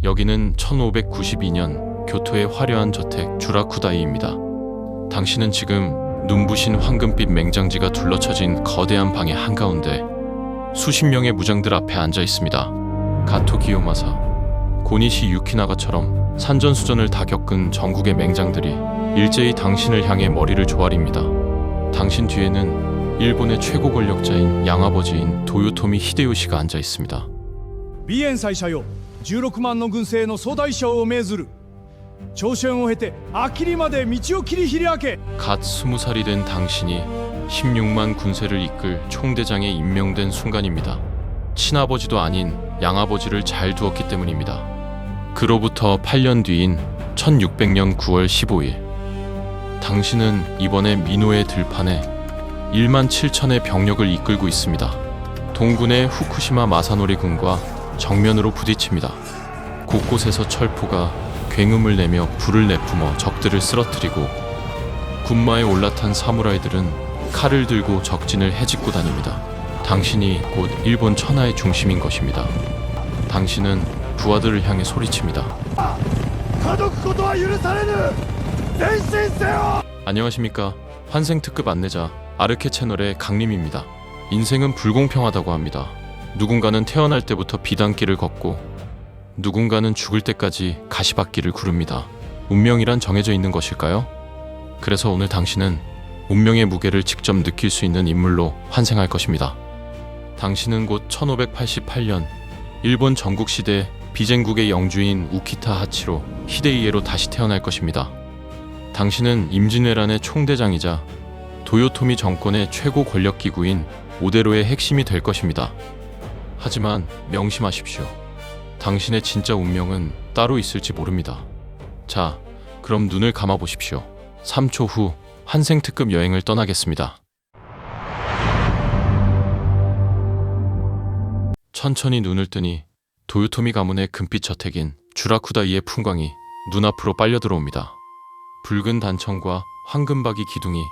여기는 1592년 교토의 화려한 저택 주라쿠다이입니다. 당신은 지금 눈부신 황금빛 맹장지가 둘러쳐진 거대한 방의 한가운데 수십 명의 무장들 앞에 앉아 있습니다. 가토 기요마사, 고니시 유키나가처럼 산전수전을 다 겪은 전국의 맹장들이 일제히 당신을 향해 머리를 조아립니다. 당신 뒤에는 일본의 최고 권력자인 양아버지인 도요토미 히데요시가 앉아 있습니다. ビエン宰者よ、16万の軍勢の総大将を命ずる。朝鮮を経てあきりまで道を切り開け。 갓 20살이 된 당신이 16만 군세를 이끌 총대장에 임명된 순간입니다. 친아버지도 아닌 양아버지를 잘 두었기 때문입니다. 그로부터 8년 뒤인 1600년 9월 15일, 당신은 이번에 미노의 들판에 1만 7천의 병력을 이끌고 있습니다. 동군의 후쿠시마 마사노리 군과 정면으로 부딪힙니다. 곳곳에서 철포가 굉음을 내며 불을 내뿜어 적들을 쓰러뜨리고, 군마에 올라탄 사무라이들은 칼을 들고 적진을 헤집고 다닙니다. 당신이 곧 일본 천하의 중심인 것입니다. 당신은 부하들을 향해 소리칩니다. 안녕하십니까. 환생 특급 안내자 아르케 채널의 강림입니다. 인생은 불공평하다고 합니다. 누군가는 태어날 때부터 비단길을 걷고 누군가는 죽을 때까지 가시밭길을 구릅니다. 운명이란 정해져 있는 것일까요? 그래서 오늘 당신은 운명의 무게를 직접 느낄 수 있는 인물로 환생할 것입니다. 당신은 곧 1588년 일본 전국시대 비젠국의 영주인 우키타 하치로 히데이에로 다시 태어날 것입니다. 당신은 임진왜란의 총대장이자 도요토미 정권의 최고 권력기구인 오대로의 핵심이 될 것입니다. 하지만 명심하십시오. 당신의 진짜 운명은 따로 있을지 모릅니다. 자, 그럼 눈을 감아보십시오. 3초 후 환생특급 여행을 떠나겠습니다. 천천히 눈을 뜨니 도요토미 가문의 금빛 저택인 주라쿠다이의 풍광이 눈앞으로 빨려 들어옵니다. 붉은 단청과 황금박이 기둥이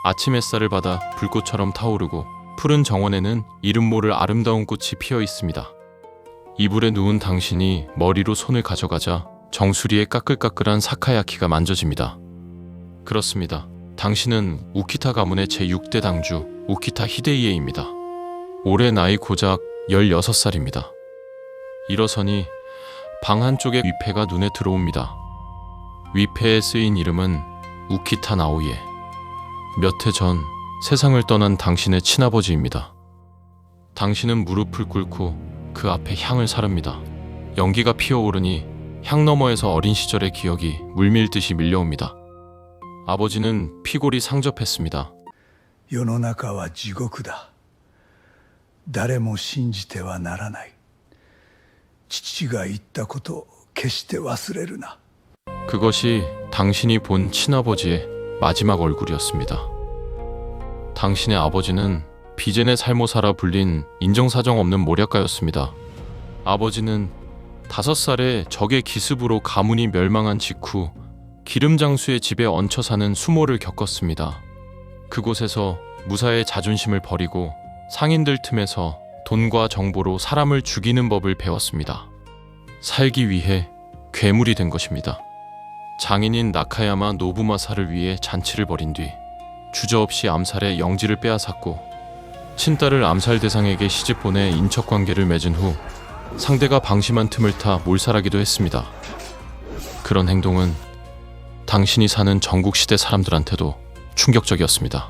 아침 햇살을 받아 불꽃처럼 타오르고, 푸른 정원에는 이름 모를 아름다운 꽃이 피어 있습니다. 이불에 누운 당신이 머리로 손을 가져가자 정수리에 까끌까끌한 사카야키가 만져집니다. 그렇습니다. 당신은 우키타 가문의 제6대 당주 우키타 히데이에입니다. 올해 나이 고작 16살입니다. 일어서니 방 한쪽에 위패가 눈에 들어옵니다. 위패에 쓰인 이름은 우키타 나오예. 몇 해 전 세상을 떠난 당신의 친아버지입니다. 당신은 무릎을 꿇고 그 앞에 향을 사릅니다. 연기가 피어오르니 향 너머에서 어린 시절의 기억이 물밀듯이 밀려옵니다. 아버지는 피골이 상접했습니다. 世の中は地獄だ。誰も信じてはならない。父が言ったことを決して忘れるな。 그것이 당신이 본 친아버지의 마지막 얼굴이었습니다. 당신의 아버지는 비젠의 살모사라 불린 인정사정 없는 모략가였습니다. 아버지는 5살에 적의 기습으로 가문이 멸망한 직후 기름장수의 집에 얹혀 사는 수모를 겪었습니다. 그곳에서 무사의 자존심을 버리고 상인들 틈에서 돈과 정보로 사람을 죽이는 법을 배웠습니다. 살기 위해 괴물이 된 것입니다. 장인인 나카야마 노부마사를 위해 잔치를 벌인 뒤 주저없이 암살해 영지를 빼앗았고, 친딸을 암살 대상에게 시집 보내 인척관계를 맺은 후 상대가 방심한 틈을 타 몰살하기도 했습니다. 그런 행동은 당신이 사는 전국시대 사람들한테도 충격적이었습니다.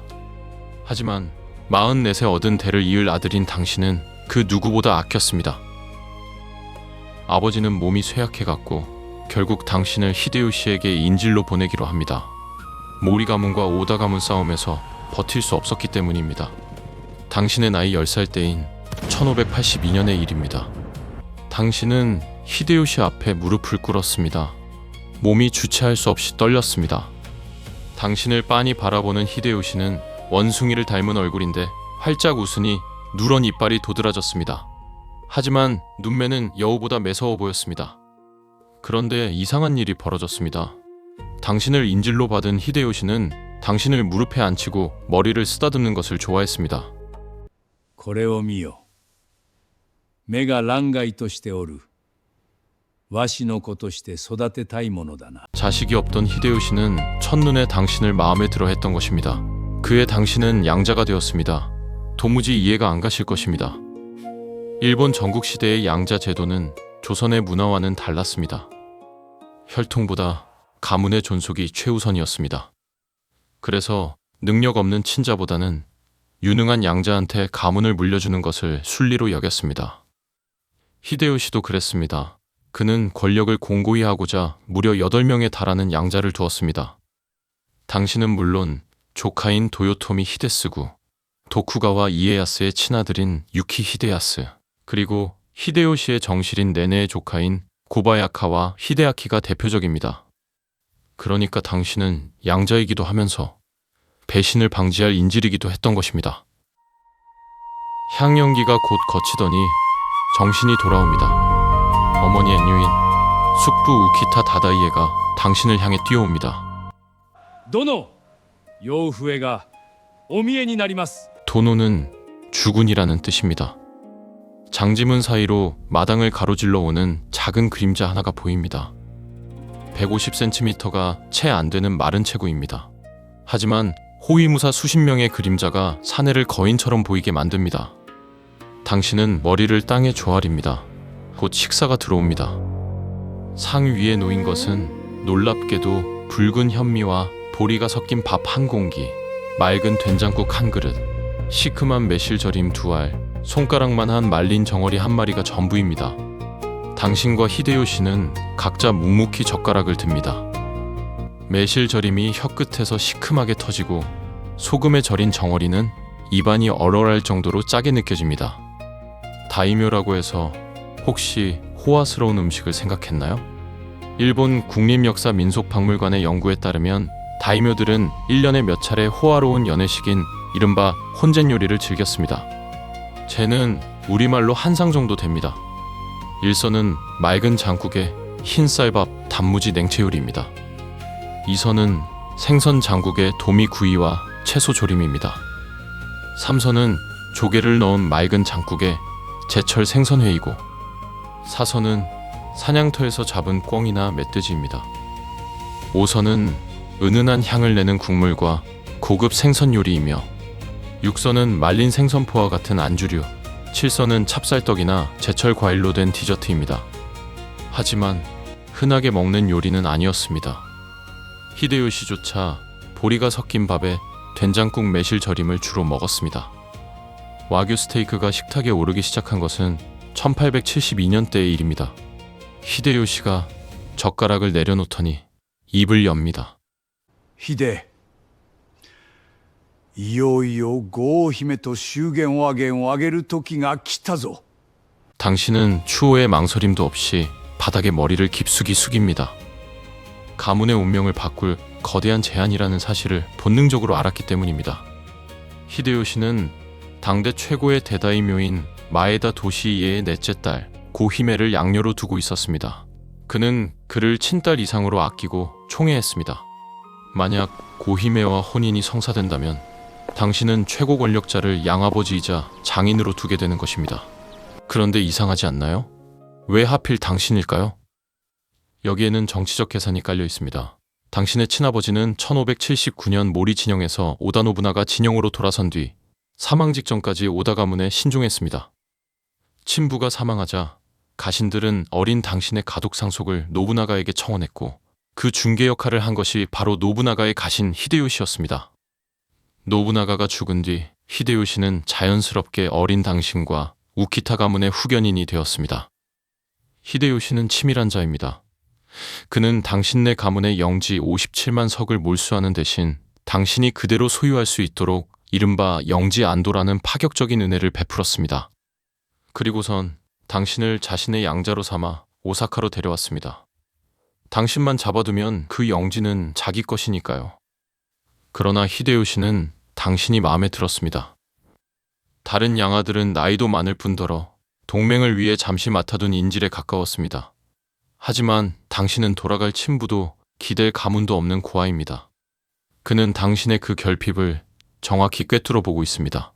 하지만 44세 얻은 대를 이을 아들인 당신은 그 누구보다 아꼈습니다. 아버지는 몸이 쇠약해갔고 결국 당신을 히데요시에게 인질로 보내기로 합니다. 모리 가문과 오다 가문 싸움에서 버틸 수 없었기 때문입니다. 당신의 나이 10살 때인 1582년의 일입니다. 당신은 히데요시 앞에 무릎을 꿇었습니다. 몸이 주체할 수 없이 떨렸습니다. 당신을 빤히 바라보는 히데요시는 원숭이를 닮은 얼굴인데 활짝 웃으니 누런 이빨이 도드라졌습니다. 하지만 눈매는 여우보다 매서워 보였습니다. 그런데 이상한 일이 벌어졌습니다. 당신을 인질로 받은 히데요시는 당신을 무릎에 앉히고 머리를 쓰다듬는 것을 좋아했습니다. これを見よ。目が欄外としておる。わしの子として育てたいものだな。 자식이 없던 히데요시는 첫눈에 당신을 마음에 들어 했던 것입니다. 그의 당신은 양자가 되었습니다. 도무지 이해가 안 가실 것입니다. 일본 전국시대의 양자 제도는 조선의 문화와는 달랐습니다. 혈통보다 가문의 존속이 최우선이었습니다. 그래서 능력 없는 친자보다는 유능한 양자한테 가문을 물려주는 것을 순리로 여겼습니다. 히데요시도 그랬습니다. 그는 권력을 공고히 하고자 무려 8명에 달하는 양자를 두었습니다. 당신은 물론 조카인 도요토미 히데스구, 도쿠가와 이에야스의 친아들인 유키 히데야스, 그리고 히데요시의 정실인 네네의 조카인 고바야카와 히데아키가 대표적입니다. 그러니까 당신은 양자이기도 하면서 배신을 방지할 인질이기도 했던 것입니다. 향연기가 곧 거치더니 정신이 돌아옵니다. 어머니의 누인 숙부 우키타 다다이에가 당신을 향해 뛰어옵니다. どの養父上がお見えになります。 도노는 주군이라는 뜻입니다. 장지문 사이로 마당을 가로질러 오는 작은 그림자 하나가 보입니다. 150cm가 채 안 되는 마른 체구입니다. 하지만 호위무사 수십 명의 그림자가 사내를 거인처럼 보이게 만듭니다. 당신은 머리를 땅에 조아립니다. 곧 식사가 들어옵니다. 상 위에 놓인 것은 놀랍게도 붉은 현미와 보리가 섞인 밥 한 공기, 맑은 된장국 한 그릇, 시큼한 매실절임 2알, 손가락만한 말린 정어리 한 마리가 전부입니다. 당신과 히데요시는 각자 묵묵히 젓가락을 듭니다. 매실절임이 혀끝에서 시큼하게 터지고 소금에 절인 정어리는 입안이 얼얼할 정도로 짜게 느껴집니다. 다이묘라고 해서 혹시 호화스러운 음식을 생각했나요? 일본 국립역사민속박물관의 연구에 따르면 다이묘들은 1년에 몇 차례 호화로운 연회식인 이른바 혼전 요리를 즐겼습니다. 쟤는 우리말로 한 상 정도 됩니다. 일선은 맑은 장국에 흰 쌀밥, 단무지 냉채 요리입니다. 이선은 생선 장국에 도미 구이와 채소 조림입니다. 3선은 조개를 넣은 맑은 장국에 제철 생선회이고 4선은 사냥터에서 잡은 꿩이나 멧돼지입니다. 5선은 은은한 향을 내는 국물과 고급 생선 요리이며 6선은 말린 생선포와 같은 안주류, 7선은 찹쌀떡이나 제철 과일로 된 디저트입니다. 하지만 흔하게 먹는 요리는 아니었습니다. 히데요시조차 보리가 섞인 밥에 된장국 매실절임을 주로 먹었습니다. 와규 스테이크가 식탁에 오르기 시작한 것은 1872년대의 일입니다. 히데요시가 젓가락을 내려놓더니 입을 엽니다. 秀、いよいよ郷姫と祝言和言をあげる時が来たぞ。 당신은 추호의 망설임도 없이 바닥에 머리를 깊숙이 숙입니다. 가문의 운명을 바꿀 거대한 제안이라는 사실을 본능적으로 알았기 때문입니다. 히데요시는 당대 최고의 대다이묘인 마에다 도시이에의 넷째 딸 고히메를 양녀로 두고 있었습니다. 그는 그를 친딸 이상으로 아끼고 총애했습니다. 만약 고히메와 혼인이 성사된다면 당신은 최고 권력자를 양아버지이자 장인으로 두게 되는 것입니다. 그런데 이상하지 않나요? 왜 하필 당신일까요? 여기에는 정치적 계산이 깔려 있습니다. 당신의 친아버지는 1579년 모리 진영에서 오다 노부나가 진영으로 돌아선 뒤 사망 직전까지 오다 가문에 신중했습니다. 친부가 사망하자 가신들은 어린 당신의 가독 상속을 노부나가에게 청원했고 그 중개 역할을 한 것이 바로 노부나가의 가신 히데요시였습니다. 노부나가가 죽은 뒤 히데요시는 자연스럽게 어린 당신과 우키타 가문의 후견인이 되었습니다. 히데요시는 치밀한 자입니다. 그는 당신네 가문의 영지 57만 석을 몰수하는 대신 당신이 그대로 소유할 수 있도록 이른바 영지 안도라는 파격적인 은혜를 베풀었습니다. 그리고선 당신을 자신의 양자로 삼아 오사카로 데려왔습니다. 당신만 잡아두면 그 영지는 자기 것이니까요. 그러나 히데요시는 당신이 마음에 들었습니다. 다른 양아들은 나이도 많을 뿐더러 동맹을 위해 잠시 맡아둔 인질에 가까웠습니다. 하지만 당신은 돌아갈 친부도 기댈 가문도 없는 고아입니다. 그는 당신의 그 결핍을 정확히 꿰뚫어 보고 있습니다.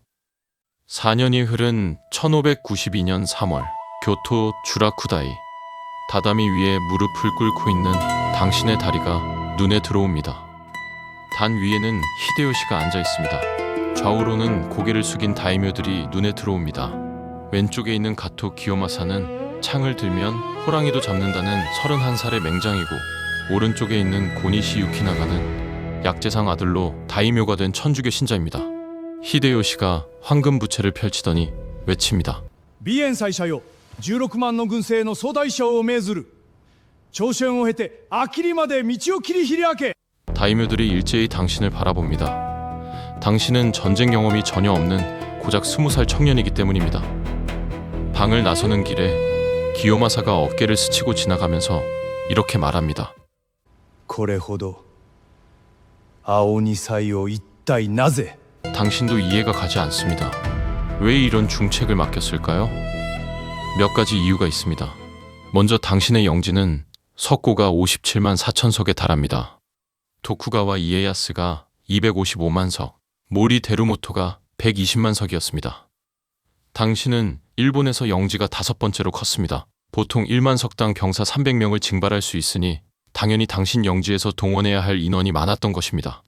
4년이 흐른 1592년 3월 교토 주라쿠다이 다다미 위에 무릎을 꿇고 있는 당신의 다리가 눈에 들어옵니다. 단 위에는 히데요시가 앉아 있습니다. 좌우로는 고개를 숙인 다이묘들이 눈에 들어옵니다. 왼쪽에 있는 가토 기요마사는 창을 들면 호랑이도 잡는다는 31살의 맹장이고, 오른쪽에 있는 고니시 유키나가는 약재상 아들로 다이묘가 된 천주교 신자입니다. 히데요시가 황금 부채를 펼치더니 외칩니다. 美遠斎社よ、16万の軍勢の総大将を命ずる。朝鮮を経てあきりまで道を切り開け。 다이묘들이 일제히 당신을 바라봅니다. 당신은 전쟁 경험이 전혀 없는 고작 20살 청년이기 때문입니다. 방을 나서는 길에 기요마사가 어깨를 스치고 지나가면서 이렇게 말합니다. これほど青二才を一体なぜ。 당신도 이해가 가지 않습니다. 왜 이런 중책을 맡겼을까요? 몇 가지 이유가 있습니다. 먼저 당신의 영지는 석고가 57만 4천석에 달합니다. 도쿠가와 이에야스가 255만 석, 모리 데루모토가 120만 석이었습니다. 당신은 일본에서 영지가 5번째로 컸습니다. 보통 1만 석당 병사 300명을 징발할 수 있으니 당연히 당신 영지에서 동원해야 할 인원이 많았던 것입니다.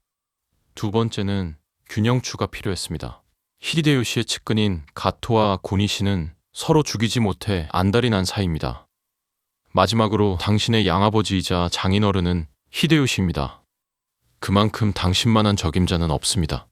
두 번째는 균형추가 필요했습니다. 히데요시의 측근인 가토와 고니시는 서로 죽이지 못해 안달이 난 사이입니다. 마지막으로 당신의 양아버지이자 장인어른은 히데요시입니다. 그만큼 당신만한 적임자는 없습니다.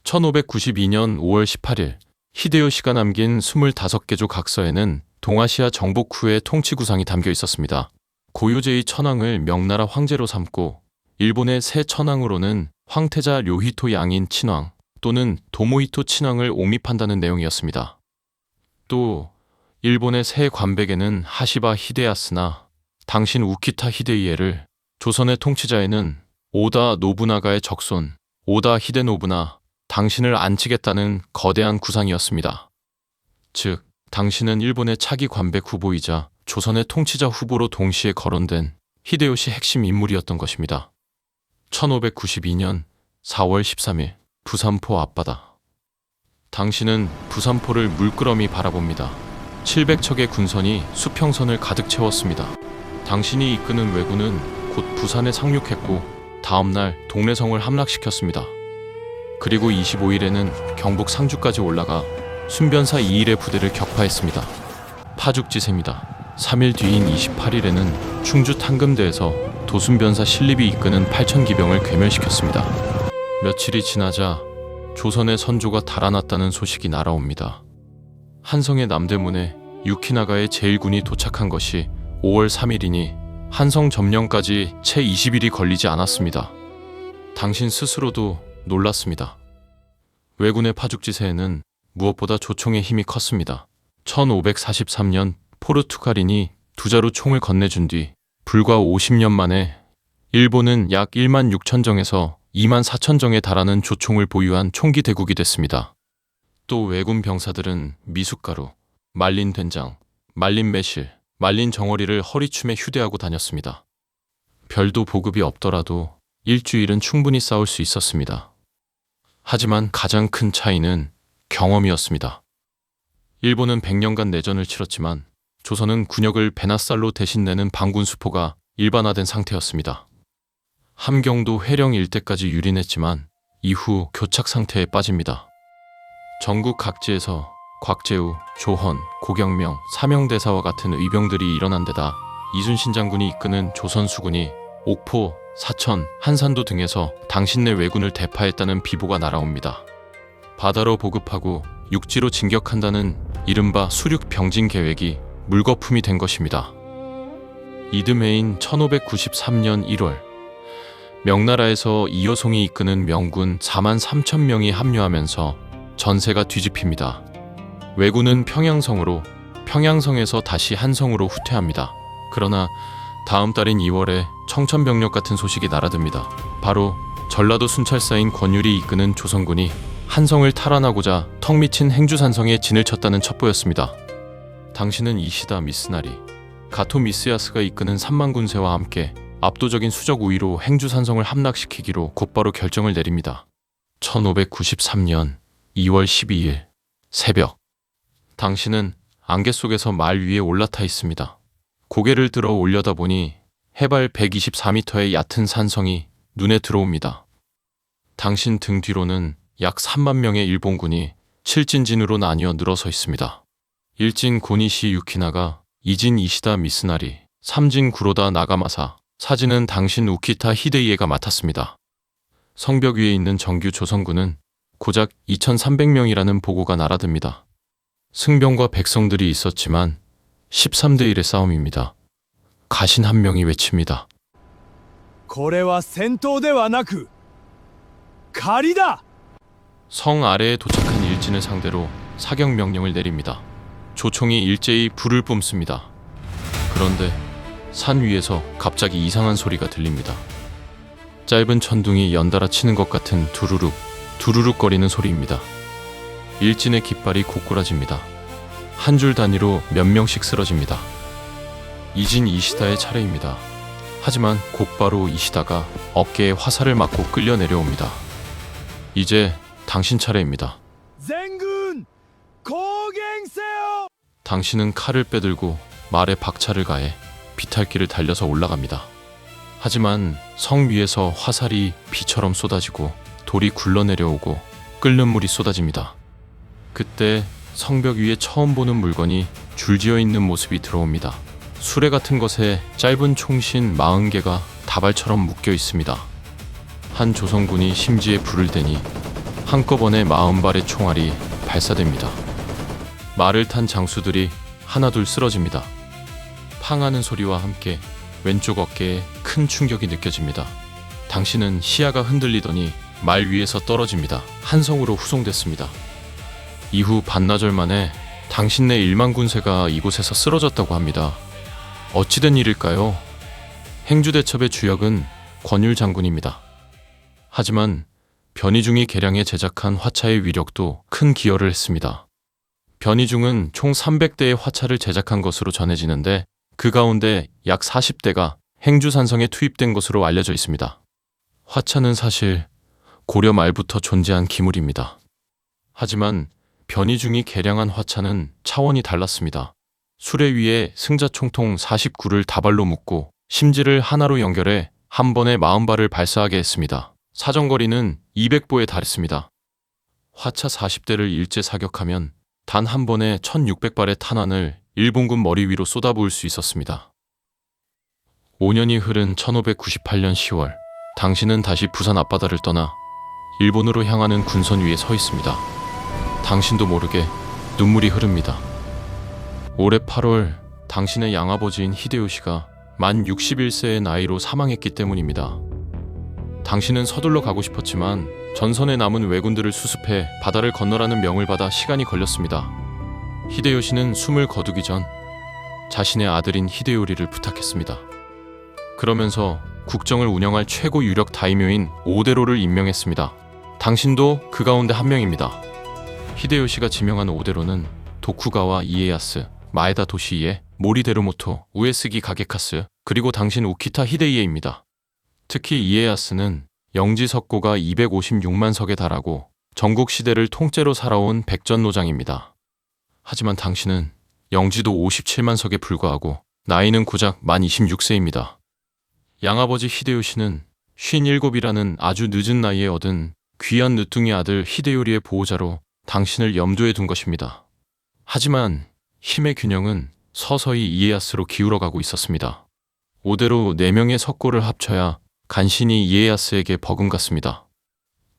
1592년 5월 18일 히데요시가 남긴 25개조 각서에는 동아시아 정복 후의 통치 구상이 담겨 있었습니다. 고요제의 천황을 명나라 황제로 삼고 일본의 새 천황으로는 황태자 료히토 양인 친왕 또는 도모히토 친왕을 옹립한다는 내용이었습니다. 또 일본의 새 관백에는 하시바 히데야스나 당신 우키타 히데이에를, 조선의 통치자에는 오다 노부나가의 적손 오다 히데노부나 당신을 안치겠다는 거대한 구상이었습니다. 즉, 당신은 일본의 차기 관백 후보이자 조선의 통치자 후보로 동시에 거론된 히데요시 핵심 인물이었던 것입니다. 1592년 4월 13일 부산포 앞바다. 당신은 부산포를 물끄러미 바라봅니다. 700척의 군선이 수평선을 가득 채웠습니다. 당신이 이끄는 왜군은 곧 부산에 상륙했고 다음날 동래성을 함락시켰습니다. 그리고 25일에는 경북 상주까지 올라가 순변사 이일의 부대를 격파했습니다. 파죽지세입니다. 3일 뒤인 28일에는 충주 탕금대에서 도순변사 신립이 이끄는 8,000기병을 괴멸시켰습니다. 며칠이 지나자 조선의 선조가 달아났다는 소식이 날아옵니다. 한성의 남대문에 유키나가의 제1군이 도착한 것이 5월 3일이니 한성 점령까지 채 20일이 걸리지 않았습니다. 당신 스스로도 놀랐습니다. 왜군의 파죽지세에는 무엇보다 조총의 힘이 컸습니다. 1543년 포르투갈인이 두자루 총을 건네준 뒤 불과 50년 만에 일본은 약 1만 6천 정에서 2만 4천 정에 달하는 조총을 보유한 총기 대국이 됐습니다. 또 왜군 병사들은 미숫가루, 말린 된장, 말린 매실, 말린 정어리를 허리춤에 휴대하고 다녔습니다. 별도 보급이 없더라도 일주일은 충분히 싸울 수 있었습니다. 하지만 가장 큰 차이는 경험이었습니다. 일본은 100년간 내전을 치렀지만 조선은 군역을 배나살로 대신 내는 방군 수포가 일반화된 상태였습니다. 함경도 회령 일대까지 유린했지만 이후 교착 상태에 빠집니다. 전국 각지에서 곽재우, 조헌, 고경명, 사명대사와 같은 의병들이 일어난 데다 이순신 장군이 이끄는 조선수군이 옥포, 사천, 한산도 등에서 당신네 왜군을 대파했다는 비보가 날아옵니다. 바다로 보급하고 육지로 진격한다는 이른바 수륙병진 계획이 물거품이 된 것입니다. 이듬해인 1593년 1월 명나라에서 이여송이 이끄는 명군 4만 3천 명이 합류하면서 전세가 뒤집힙니다. 왜군은 평양성으로, 평양성에서 다시 한성으로 후퇴합니다. 그러나 다음 달인 2월에 청천벽력 같은 소식이 날아듭니다. 바로 전라도 순찰사인 권율이 이끄는 조선군이 한성을 탈환하고자 턱 미친 행주산성에 진을 쳤다는 첩보였습니다. 당신은 이시다 미스나리, 가토 미스야스가 이끄는 3만 군세와 함께 압도적인 수적 우위로 행주산성을 함락시키기로 곧바로 결정을 내립니다. 1593년 2월 12일 새벽, 당신은 안개 속에서 말 위에 올라타 있습니다. 고개를 들어 올려다보니 해발 124m의 얕은 산성이 눈에 들어옵니다. 당신 등 뒤로는 약 3만 명의 일본군이 7진진으로 나뉘어 늘어서 있습니다. 1진 고니시 유키나가, 2진 이시다 미스나리, 3진 구로다 나가마사, 4진은 당신 우키타 히데이에가 맡았습니다. 성벽 위에 있는 정규 조선군은 고작 2,300명이라는 보고가 날아듭니다. 승병과 백성들이 있었지만 13대 1의 싸움입니다. 가신 한 명이 외칩니다. これは戦闘ではなく狩りだ! 성 아래에 도착한 일진을 상대로 사격 명령을 내립니다. 조총이 일제히 불을 뿜습니다. 그런데 산 위에서 갑자기 이상한 소리가 들립니다. 짧은 천둥이 연달아 치는 것 같은 두루룩, 두루룩 거리는 소리입니다. 일진의 깃발이 고꾸라집니다. 한 줄 단위로 몇 명씩 쓰러집니다. 이진 이시다의 차례입니다. 하지만 곧바로 이시다가 어깨에 화살을 맞고 끌려 내려옵니다. 이제 당신 차례입니다. 全軍攻撃せよ! 당신은 칼을 빼들고 말에 박차를 가해 비탈길을 달려서 올라갑니다. 하지만 성 위에서 화살이 비처럼 쏟아지고 돌이 굴러내려오고 끓는 물이 쏟아집니다. 그때 성벽 위에 처음 보는 물건이 줄지어 있는 모습이 들어옵니다. 수레 같은 것에 짧은 총신 40개가 다발처럼 묶여 있습니다. 한 조선군이 심지에 불을 대니 한꺼번에 40발의 총알이 발사됩니다. 말을 탄 장수들이 하나둘 쓰러집니다. 팡하는 소리와 함께 왼쪽 어깨에 큰 충격이 느껴집니다. 당신은 시야가 흔들리더니 말 위에서 떨어집니다. 한성으로 후송됐습니다. 이후 반나절 만에 당신네 1만 군세가 이곳에서 쓰러졌다고 합니다. 어찌된 일일까요? 행주대첩의 주역은 권율 장군입니다. 하지만 변희중이 개량해 제작한 화차의 위력도 큰 기여를 했습니다. 변희중은 총 300대의 화차를 제작한 것으로 전해지는데 그 가운데 약 40대가 행주산성에 투입된 것으로 알려져 있습니다. 화차는 사실 고려 말부터 존재한 기물입니다. 하지만 변희중이 개량한 화차는 차원이 달랐습니다. 수레 위에 승자 총통 49를 다발로 묶고 심지를 하나로 연결해 한 번에 40발을 발사하게 했습니다. 사정거리는 200보에 달했습니다. 화차 40대를 일제 사격하면 단 한 번에 1600발의 탄환을 일본군 머리 위로 쏟아부을 수 있었습니다. 5년이 흐른 1598년 10월, 당신은 다시 부산 앞바다를 떠나 일본으로 향하는 군선 위에 서 있습니다. 당신도 모르게 눈물이 흐릅니다. 올해 8월, 당신의 양아버지인 히데요시가 만 61세의 나이로 사망했기 때문입니다. 당신은 서둘러 가고 싶었지만 전선에 남은 왜군들을 수습해 바다를 건너라는 명을 받아 시간이 걸렸습니다. 히데요시는 숨을 거두기 전 자신의 아들인 히데요리를 부탁했습니다. 그러면서 국정을 운영할 최고 유력 다이묘인 오데로를 임명했습니다. 당신도 그 가운데 한 명입니다. 히데요시가 지명한 오데로는 도쿠가와 이에야스, 마에다 도시이에, 모리데르모토, 우에스기 가게카스, 그리고 당신 우키타 히데이에입니다. 특히 이에야스는 영지 석고가 256만 석에 달하고 전국 시대를 통째로 살아온 백전노장입니다. 하지만 당신은 영지도 57만 석에 불과하고 나이는 고작 만 26세입니다. 양아버지 히데요시는 57이라는 아주 늦은 나이에 얻은 귀한 늦둥이 아들 히데요리의 보호자로 당신을 염두에 둔 것입니다. 하지만 힘의 균형은 서서히 이에야스로 기울어가고 있었습니다. 오대로 4명의 석고를 합쳐야 간신히 이에야스에게 버금갔습니다.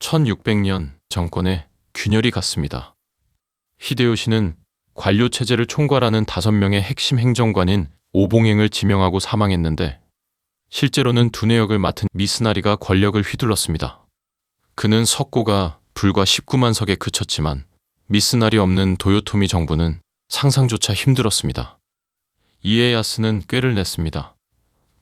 1600년 정권에 균열이 갔습니다. 히데요시는 관료체제를 총괄하는 5명의 핵심 행정관인 오봉행을 지명하고 사망했는데 실제로는 두뇌역을 맡은 미스나리가 권력을 휘둘렀습니다. 그는 석고가 불과 19만 석에 그쳤지만 미스나리 없는 도요토미 정부는 상상조차 힘들었습니다. 이에야스는 꾀를 냈습니다.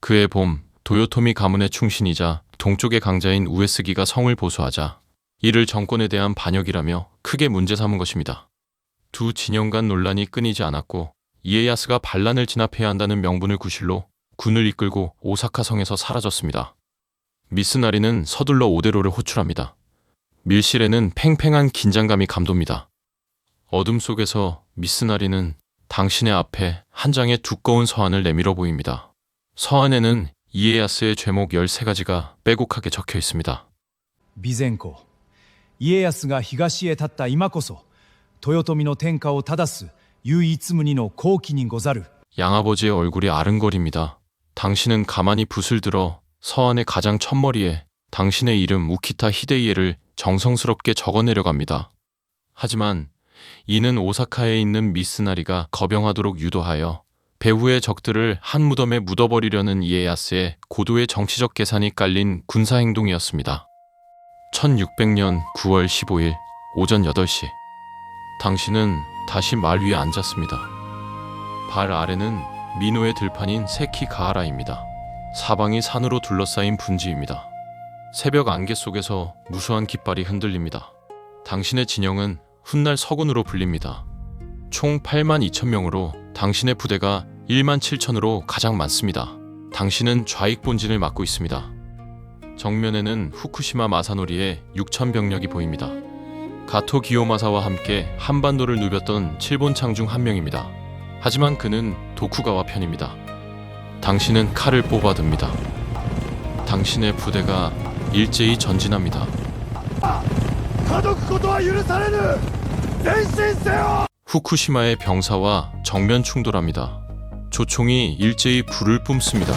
그해 봄 도요토미 가문의 충신이자 동쪽의 강자인 우에스기가 성을 보수하자 이를 정권에 대한 반역이라며 크게 문제 삼은 것입니다. 두 진영 간 논란이 끊이지 않았고 이에야스가 반란을 진압해야 한다는 명분을 구실로 군을 이끌고 오사카 성에서 사라졌습니다. 미스나리는 서둘러 오데로를 호출합니다. 밀실에는 팽팽한 긴장감이 감돕니다. 어둠 속에서 미스나리는 당신의 앞에 한 장의 두꺼운 서한을 내밀어 보입니다. 서한에는 이에야스의 죄목 13가지가 빼곡하게 적혀 있습니다. 備前公家康が東へ立った今こそ豊臣の天下を正す唯一無二の好機にござる。 양아버지의 얼굴이 아른거립니다. 당신은 가만히 붓을 들어 서한의 가장 첫머리에 당신의 이름 우키타 히데이에를 정성스럽게 적어내려갑니다. 하지만 이는 오사카에 있는 미스나리가 거병하도록 유도하여 배후의 적들을 한 무덤에 묻어버리려는 이에야스의 고도의 정치적 계산이 깔린 군사행동이었습니다. 1600년 9월 15일 오전 8시 당신은 다시 말 위에 앉았습니다. 발 아래는 미노의 들판인 세키 가하라입니다. 사방이 산으로 둘러싸인 분지입니다. 새벽 안개 속에서 무수한 깃발이 흔들립니다. 당신의 진영은 훗날 서군으로 불립니다. 총 82,000명으로 당신의 부대가 17,000으로 가장 많습니다. 당신은 좌익 본진을 맡고 있습니다. 정면에는 후쿠시마 마사노리의 6,000병력이 보입니다. 가토 기요마사와 함께 한반도를 누볐던 7본창 중 한 명입니다. 하지만 그는 도쿠가와 편입니다. 당신은 칼을 뽑아듭니다. 당신의 부대가 일제히 전진합니다. 후쿠시마의 병사와 정면 충돌합니다. 조총이 일제히 불을 뿜습니다.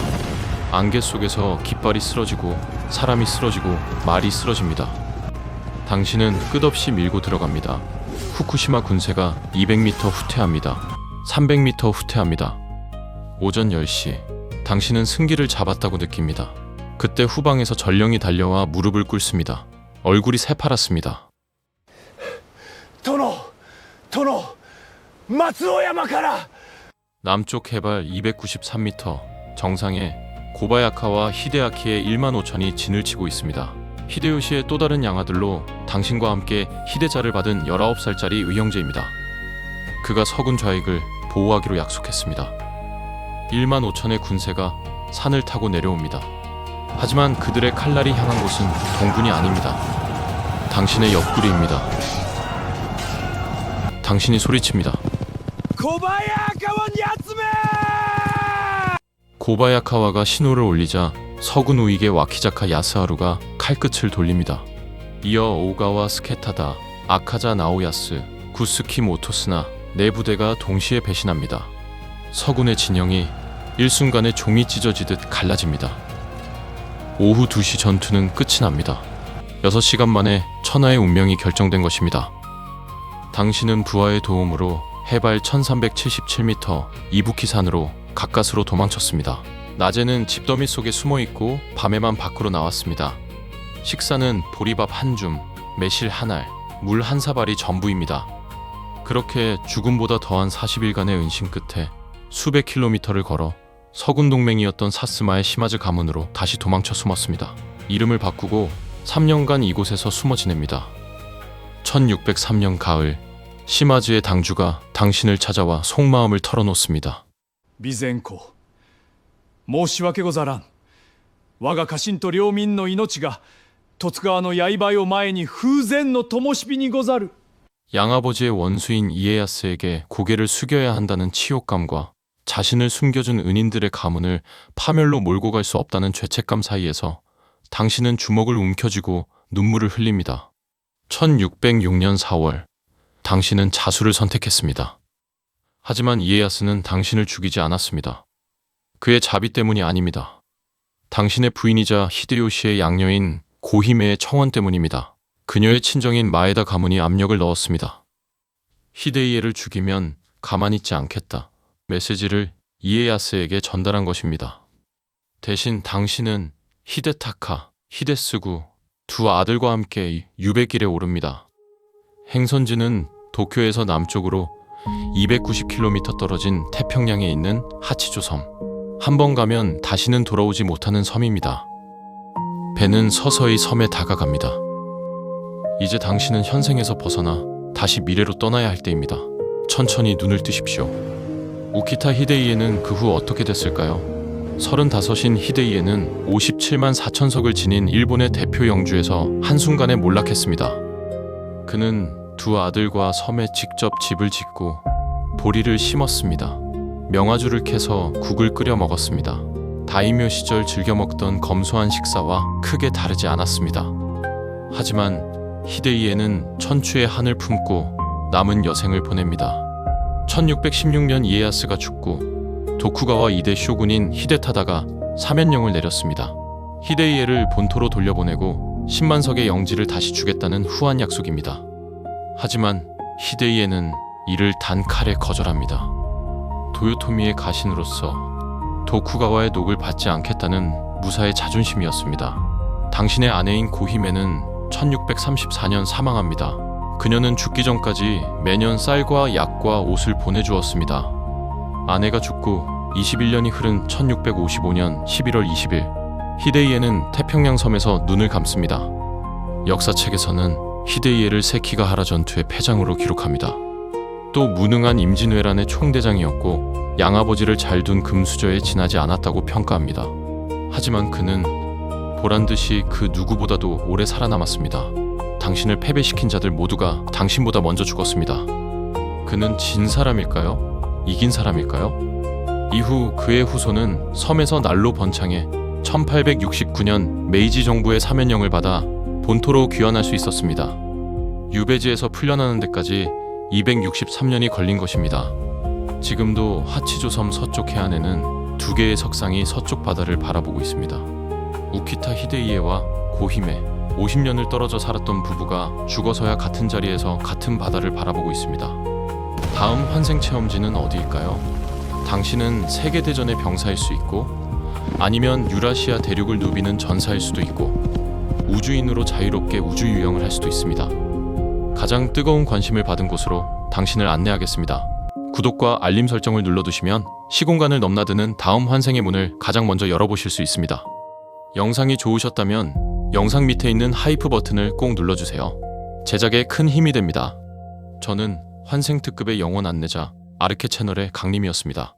안개 속에서 깃발이 쓰러지고 사람이 쓰러지고 말이 쓰러집니다. 당신은 끝없이 밀고 들어갑니다. 후쿠시마 군세가 200m 후퇴합니다. 300m 후퇴합니다. 오전 10시 당신은 승기를 잡았다고 느낍니다. 그때 후방에서 전령이 달려와 무릎을 꿇습니다. 얼굴이 새파랗습니다. 殿松尾山から 남쪽 해발 293m 정상에 고바야카와 히데아키의 15,000이 진을 치고 있습니다. 히데요시의 또 다른 양아들로 당신과 함께 히데자를 받은 19살짜리 의형제입니다. 그가 서군 좌익을 보호하기로 약속했습니다. 15,000의 군세가 산을 타고 내려옵니다. 하지만 그들의 칼날이 향한 곳은 동군이 아닙니다. 당신의 옆구리입니다. 당신이 소리칩니다. 小早川に集め 고바야카와가 신호를 올리자 서군 우익의 와키자카 야스하루가 칼끝을 돌립니다. 이어 오가와 스케타다, 아카자 나오야스, 구스키 모토스나 네 부대가 동시에 배신합니다. 서군의 진영이 일순간에 종이 찢어지듯 갈라집니다. 오후 2시 전투는 끝이 납니다. 6시간 만에 천하의 운명이 결정된 것입니다. 당신은 부하의 도움으로 해발 1377m 이부키산으로 가까스로 도망쳤습니다. 낮에는 집더미 속에 숨어있고 밤에만 밖으로 나왔습니다. 식사는 보리밥 한 줌, 매실 한 알, 물 한 사발이 전부입니다. 그렇게 죽음보다 더한 40일간의 은신 끝에 수백 킬로미터를 걸어 서군 동맹이었던 사스마의 시마즈 가문으로 다시 도망쳐 숨었습니다. 이름을 바꾸고 3년간 이곳에서 숨어 지냅니다. 1603년 가을 시마즈의 당주가 당신을 찾아와 속마음을 털어놓습니다. 備前公申し訳ござらん。我が家臣と領民の命が十津川の刃を前に風前の灯火にござる。 양아버지의 원수인 이에야스에게 고개를 숙여야 한다는 치욕감과 자신을 숨겨준 은인들의 가문을 파멸로 몰고 갈 수 없다는 죄책감 사이에서 당신은 주먹을 움켜쥐고 눈물을 흘립니다. 1606년 4월 당신은 자수를 선택했습니다. 하지만 이에야스는 당신을 죽이지 않았습니다. 그의 자비 때문이 아닙니다. 당신의 부인이자 히데요시의 양녀인 고히메의 청원 때문입니다. 그녀의 친정인 마에다 가문이 압력을 넣었습니다. 히데이에를 죽이면 가만히 있지 않겠다. 메시지를 이에야스에게 전달한 것입니다. 대신 당신은 히데타카, 히데스구 두 아들과 함께 유배길에 오릅니다. 행선지는 도쿄에서 남쪽으로 290km 떨어진 태평양에 있는 하치조 섬. 한 번 가면 다시는 돌아오지 못하는 섬입니다. 배는 서서히 섬에 다가갑니다. 이제 당신은 현생에서 벗어나 다시 미래로 떠나야 할 때입니다. 천천히 눈을 뜨십시오. 우키타 히데이에는 그 후 어떻게 됐을까요? 35인 히데이에는 57만 4천석을 지닌 일본의 대표 영주에서 한순간에 몰락했습니다. 그는 두 아들과 섬에 직접 집을 짓고 보리를 심었습니다. 명아주를 캐서 국을 끓여 먹었습니다. 다이묘 시절 즐겨 먹던 검소한 식사와 크게 다르지 않았습니다. 하지만 히데이에는 천추의 한을 품고 남은 여생을 보냅니다. 1616년 이에야스가 죽고 도쿠가와 2대 쇼군인 히데타다가 사면령을 내렸습니다. 히데이에를 본토로 돌려보내고 10만 석의 영지를 다시 주겠다는 후한 약속입니다. 하지만 히데이에는 이를 단칼에 거절합니다. 도요토미의 가신으로서 도쿠가와의 녹을 받지 않겠다는 무사의 자존심이었습니다. 당신의 아내인 고히메는 1634년 사망합니다. 그녀는 죽기 전까지 매년 쌀과 약과 옷을 보내주었습니다. 아내가 죽고 21년이 흐른 1655년 11월 20일, 히데이에는 태평양 섬에서 눈을 감습니다. 역사책에서는 히데이에를 세키가하라 전투의 패장으로 기록합니다. 또 무능한 임진왜란의 총대장이었고 양아버지를 잘 둔 금수저에 지나지 않았다고 평가합니다. 하지만 그는 보란듯이 그 누구보다도 오래 살아남았습니다. 당신을 패배시킨 자들 모두가 당신보다 먼저 죽었습니다. 그는 진 사람일까요? 이긴 사람일까요? 이후 그의 후손은 섬에서 날로 번창해 1869년 메이지 정부의 사면령을 받아 본토로 귀환할 수 있었습니다. 유배지에서 풀려나는 데까지 263년이 걸린 것입니다. 지금도 하치조 섬 서쪽 해안에는 두 개의 석상이 서쪽 바다를 바라보고 있습니다. 우키타 히데이에와 고히메, 50년을 떨어져 살았던 부부가 죽어서야 같은 자리에서 같은 바다를 바라보고 있습니다. 다음 환생 체험지는 어디일까요? 당신은 세계대전의 병사일 수 있고, 아니면 유라시아 대륙을 누비는 전사일 수도 있고, 우주인으로 자유롭게 우주 유영을 할 수도 있습니다. 가장 뜨거운 관심을 받은 곳으로 당신을 안내하겠습니다. 구독과 알림 설정을 눌러두시면 시공간을 넘나드는 다음 환생의 문을 가장 먼저 열어보실 수 있습니다. 영상이 좋으셨다면 영상 밑에 있는 하이프 버튼을 꼭 눌러주세요. 제작에 큰 힘이 됩니다. 저는 환생 특급의 영원 안내자 아르케 채널의 강림이었습니다.